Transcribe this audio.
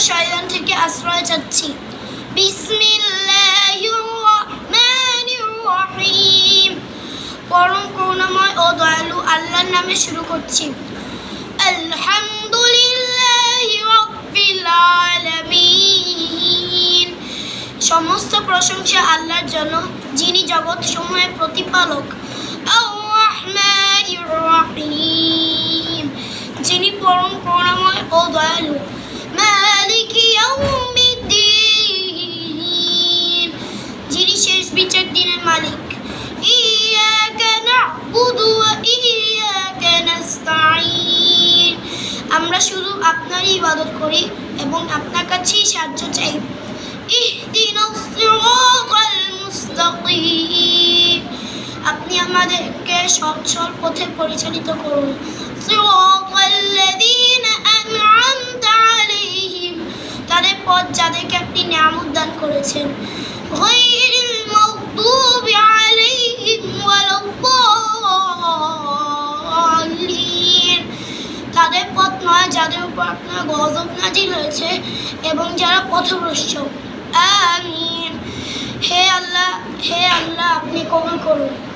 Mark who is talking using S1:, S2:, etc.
S1: শয়তান থেকে আশ্রয় চাচ্ছি। বিসমিল্লাহির রহমানির রহিম। পরম করুণাময় ও দয়ালু আল্লাহর নামে শুরু করছি। আলহামদুলিল্লাহি রাব্বিল আলামিন। সমস্ত প্রশংসা আল্লাহর জন্য, যিনি জগৎসমূহের প্রতিপালক। আর-রাহমানির রহিম, যিনি পরম করুণাময় ও দয়ালু। মালিকি ইয়াউমিদ্দিন, যিনি শেষ বিচার দিনের মালিক। ইয়াকা না'বুদু ওয়া ইয়াকা নাস্তাঈন, আমরা শুধু আপনারই ইবাদত করি এবং আপনার কাছেই সাহায্য চাই। ইহদিনাস সিরাতাল মুস্তাকিম, আপনি আমাদেরকে সচ্ছল পথে পরিচালিত করুন। সিরাতাল্লাযীনা আন'আমতা আলাইহিম, তাদের পথ যাদেরকে আপনি নিয়ামত দান করেছেন। গায়রিল মাগদুবি আলাইহিম ওয়ালাদ-দাল্লিন, তাদের পথ নয় যাদের উপর আপনার গজব নাজিল হয়েছে এবং যারা পথভ্রষ্ট। আমিন। হে আল্লাহ, আপনি কবুল করুন।